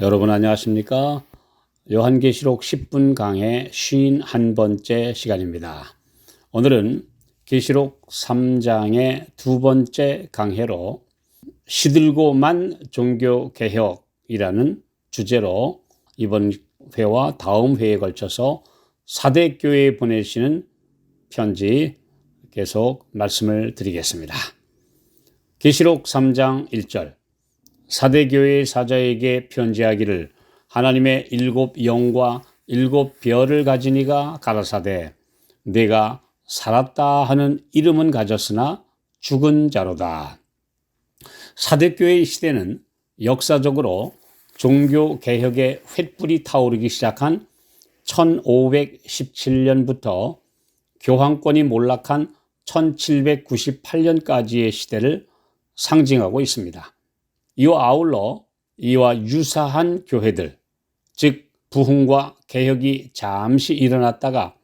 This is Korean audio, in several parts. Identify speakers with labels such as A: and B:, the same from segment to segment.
A: 여러분 안녕하십니까? 요한계시록 10분 강해 51번째 시간입니다. 오늘은 계시록 3장의 두 번째 강해로 시들고만 종교개혁이라는 주제로 이번 회와 다음 회에 걸쳐서 사대교회에 보내시는 편지 계속 말씀을 드리겠습니다. 계시록 3장 1절 사대교회의 사자에게 편지하기를 하나님의 7 영과 7 별을 가진 이가 가라사대 내가 살았다 하는 이름은 가졌으나 죽은 자로다. 사대교회의 시대는 역사적으로 종교개혁의 횃불이 타오르기 시작한 1517년부터 교황권이 몰락한 1798년까지의 시대를 상징하고 있습니다. 이와 아울러 이와 유사한 교회들, 즉 부흥과 개혁이 잠시 일어났다가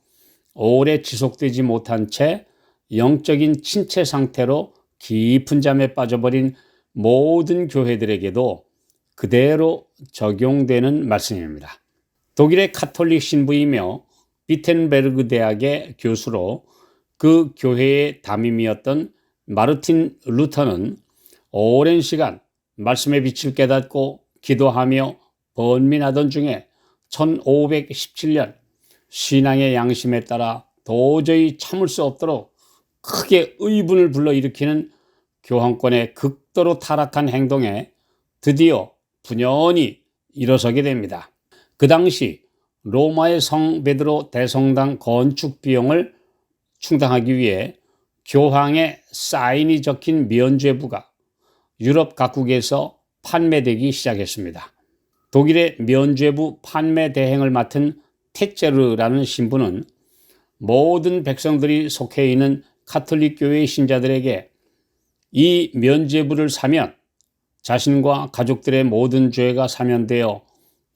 A: 오래 지속되지 못한 채 영적인 침체 상태로 깊은 잠에 빠져버린 모든 교회들에게도 그대로 적용되는 말씀입니다. 독일의 카톨릭 신부이며 비텐베르그 대학의 교수로 그 교회의 담임이었던 마르틴 루터는 오랜 시간 말씀의 빛을 깨닫고 기도하며 번민하던 중에 1517년 신앙의 양심에 따라 도저히 참을 수 없도록 크게 의분을 불러일으키는 교황권의 극도로 타락한 행동에 드디어 분연히 일어서게 됩니다. 그 당시 로마의 성 베드로 대성당 건축 비용을 충당하기 위해 교황의 사인이 적힌 면죄부가 유럽 각국에서 판매되기 시작했습니다. 독일의 면죄부 판매 대행을 맡은 테체르라는 신부는 모든 백성들이 속해 있는 카톨릭 교회의 신자들에게 이 면죄부를 사면 자신과 가족들의 모든 죄가 사면되어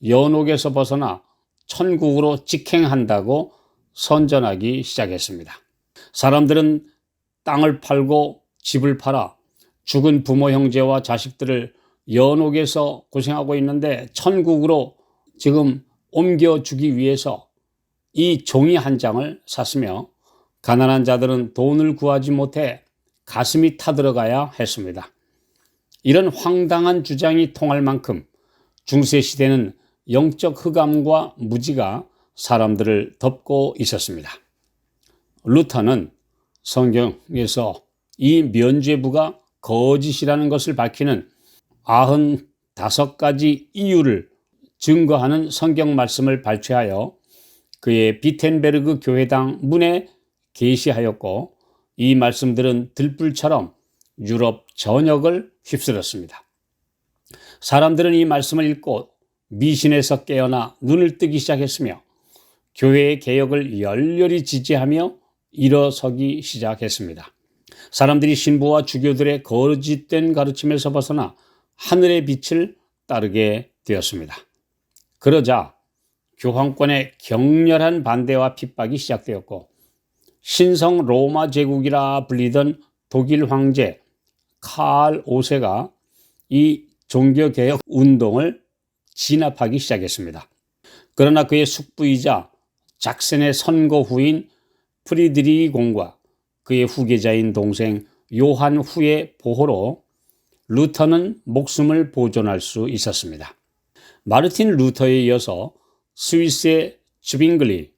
A: 연옥에서 벗어나 천국으로 직행한다고 선전하기 시작했습니다. 사람들은 땅을 팔고 집을 팔아 죽은 부모 형제와 자식들을 연옥에서 고생하고 있는데 천국으로 지금 옮겨주기 위해서 이 종이 한 장을 샀으며 가난한 자들은 돈을 구하지 못해 가슴이 타들어가야 했습니다. 이런 황당한 주장이 통할 만큼 중세시대는 영적 흑암과 무지가 사람들을 덮고 있었습니다. 루터는 성경에서 이 면죄부가 거짓이라는 것을 밝히는 95가지 이유를 증거하는 성경 말씀을 발췌하여 그의 비텐베르그 교회당 문에 게시하였고 이 말씀들은 들불처럼 유럽 전역을 휩쓸었습니다. 사람들은 이 말씀을 읽고 미신에서 깨어나 눈을 뜨기 시작했으며 교회의 개혁을 열렬히 지지하며 일어서기 시작했습니다. 사람들이 신부와 주교들의 거짓된 가르침에서 벗어나 하늘의 빛을 따르게 되었습니다. 그러자 교황권의 격렬한 반대와 핍박이 시작되었고 신성 로마 제국이라 불리던 독일 황제 칼 5세가 이 종교개혁 운동을 진압하기 시작했습니다. 그러나 그의 숙부이자 작센의 선거 후인 프리드리히 공과 그의 후계자인 동생 요한 후의 보호로 루터는 목숨을 보존할 수 있었습니다. 마르틴 루터에 이어서 스위스의 즈빙글리,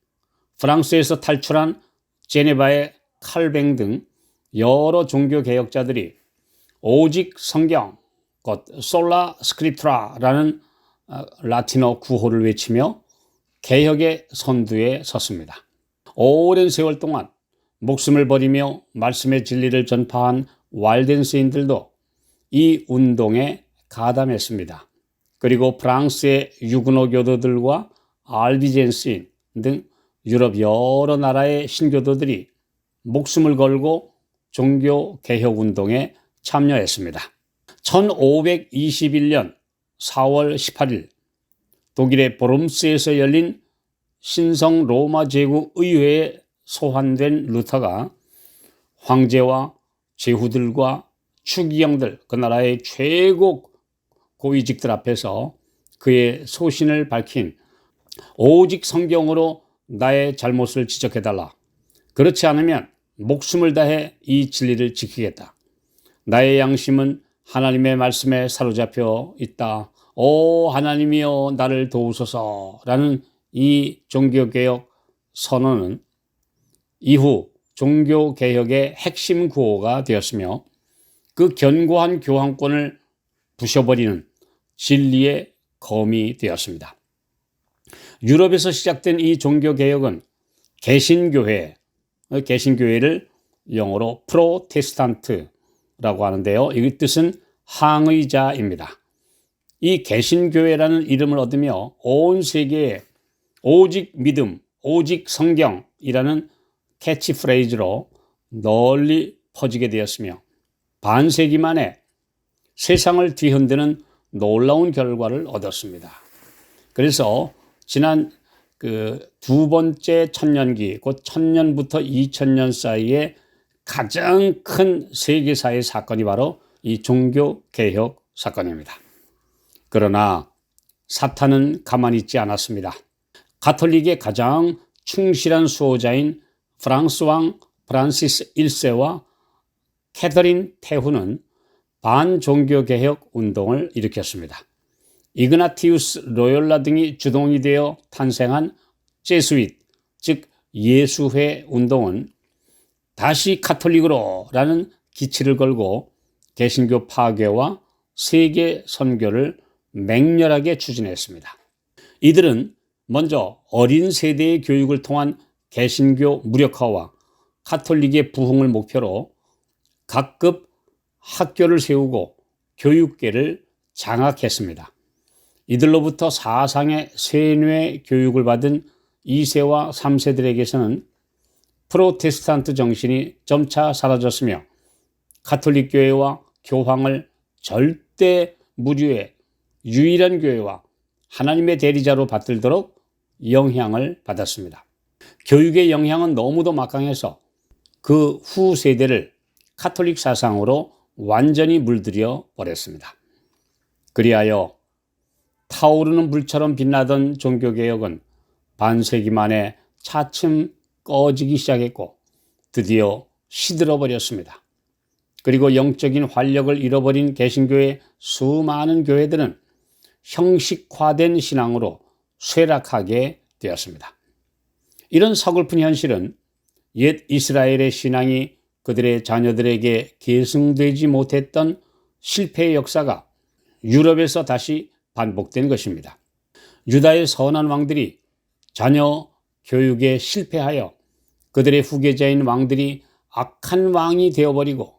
A: 프랑스에서 탈출한 제네바의 칼뱅 등 여러 종교개혁자들이 오직 성경, 곧 솔라 스크립트라라는 라틴어 구호를 외치며 개혁의 선두에 섰습니다. 오랜 세월 동안 목숨을 버리며 말씀의 진리를 전파한 왈덴스인들도 이 운동에 가담했습니다. 그리고 프랑스의 유그노 교도들과 알비젠스인 등 유럽 여러 나라의 신교도들이 목숨을 걸고 종교개혁 운동에 참여했습니다. 1521년 4월 18일 독일의 보름스에서 열린 신성 로마 제국 의회에 소환된 루터가 황제와 제후들과 추기경들, 그 나라의 최고 고위직들 앞에서 그의 소신을 밝힌 오직 성경으로 나의 잘못을 지적해달라. 그렇지 않으면 목숨을 다해 이 진리를 지키겠다. 나의 양심은 하나님의 말씀에 사로잡혀 있다. 오 하나님이여 나를 도우소서라는 이 종교개혁 선언은 이후 종교개혁의 핵심 구호가 되었으며 그 견고한 교황권을 부셔버리는 진리의 검이 되었습니다. 유럽에서 시작된 이 종교개혁은 개신교회를 영어로 프로테스탄트라고 하는데요. 이 뜻은 항의자입니다. 이 개신교회라는 이름을 얻으며 온 세계에 오직 믿음, 오직 성경이라는 캐치프레이즈로 널리 퍼지게 되었으며 반세기 만에 세상을 뒤흔드는 놀라운 결과를 얻었습니다. 그래서 지난 두 번째 천년기, 곧 1000년부터 2000년 사이에 가장 큰 세계사의 사건이 바로 이 종교개혁 사건입니다. 그러나 사탄은 가만히 있지 않았습니다. 가톨릭의 가장 충실한 수호자인 프랑스 왕 프란시스 1세와 캐서린 태후는 반종교개혁 운동을 일으켰습니다. 이그나티우스 로욜라 등이 주동이 되어 탄생한 제수잇, 즉 예수회 운동은 다시 가톨릭으로라는 기치를 걸고 개신교 파괴와 세계 선교를 맹렬하게 추진했습니다. 이들은 먼저 어린 세대의 교육을 통한 개신교 무력화와 가톨릭의 부흥을 목표로 각급 학교를 세우고 교육계를 장악했습니다. 이들로부터 사상의 세뇌 교육을 받은 2세와 3세들에게서는 프로테스탄트 정신이 점차 사라졌으며 가톨릭 교회와 교황을 절대 무류의 유일한 교회와 하나님의 대리자로 받들도록 영향을 받았습니다. 교육의 영향은 너무도 막강해서 그 후 세대를 가톨릭 사상으로 완전히 물들여 버렸습니다. 그리하여 타오르는 불처럼 빛나던 종교개혁은 반세기 만에 차츰 꺼지기 시작했고 드디어 시들어 버렸습니다. 그리고 영적인 활력을 잃어버린 개신교의 수많은 교회들은 형식화된 신앙으로 쇠락하게 되었습니다. 이런 서글픈 현실은 옛 이스라엘의 신앙이 그들의 자녀들에게 계승되지 못했던 실패의 역사가 유럽에서 다시 반복된 것입니다. 유다의 선한 왕들이 자녀 교육에 실패하여 그들의 후계자인 왕들이 악한 왕이 되어버리고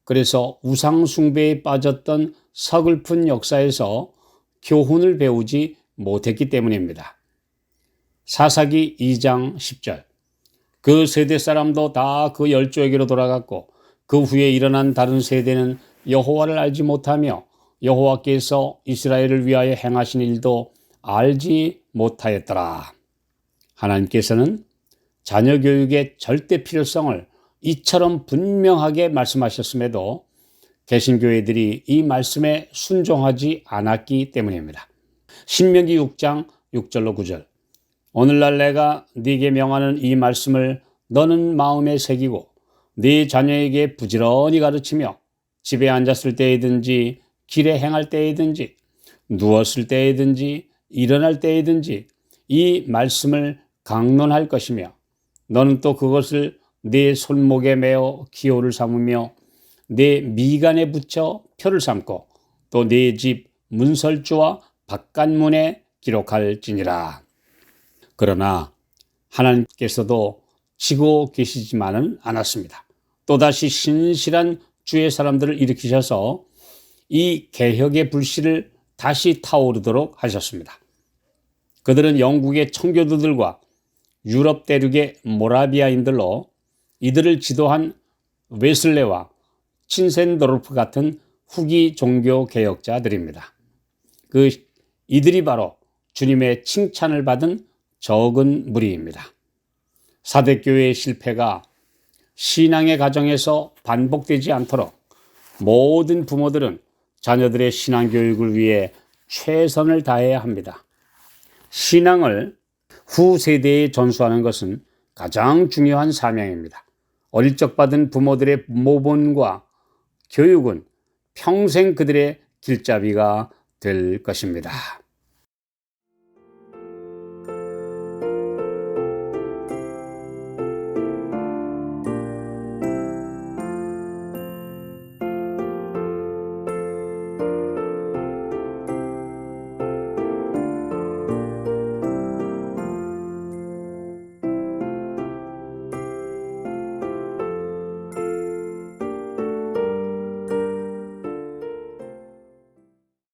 A: 그래서 우상 숭배에 빠졌던 서글픈 역사에서 교훈을 배우지 못했기 때문입니다. 사사기 2장 10절 그 세대 사람도 다 그 열조에게로 돌아갔고 그 후에 일어난 다른 세대는 여호와를 알지 못하며 여호와께서 이스라엘을 위하여 행하신 일도 알지 못하였더라. 하나님께서는 자녀 교육의 절대 필요성을 이처럼 분명하게 말씀하셨음에도 개신교회들이 이 말씀에 순종하지 않았기 때문입니다. 신명기 6장 6절로 9절 오늘날 내가 네게 명하는 이 말씀을 너는 마음에 새기고 네 자녀에게 부지런히 가르치며 집에 앉았을 때이든지 길에 행할 때이든지 누웠을 때이든지 일어날 때이든지 이 말씀을 강론할 것이며 너는 또 그것을 네 손목에 매어 기호를 삼으며 내 미간에 붙여 표를 삼고 또 네 집 문설주와 바깥문에 기록할지니라. 그러나 하나님께서도 지고 계시지만은 않았습니다. 또다시 신실한 주의 사람들을 일으키셔서 이 개혁의 불씨를 다시 타오르도록 하셨습니다. 그들은 영국의 청교도들과 유럽 대륙의 모라비아인들로 이들을 지도한 웨슬레와 친센도르프 같은 후기 종교 개혁자들입니다. 이들이 바로 주님의 칭찬을 받은 적은 무리입니다. 사대교회의 실패가 신앙의 가정에서 반복되지 않도록 모든 부모들은 자녀들의 신앙교육을 위해 최선을 다해야 합니다. 신앙을 후세대에 전수하는 것은 가장 중요한 사명입니다. 어릴 적 받은 부모들의 모본과 교육은 평생 그들의 길잡이가 될 것입니다.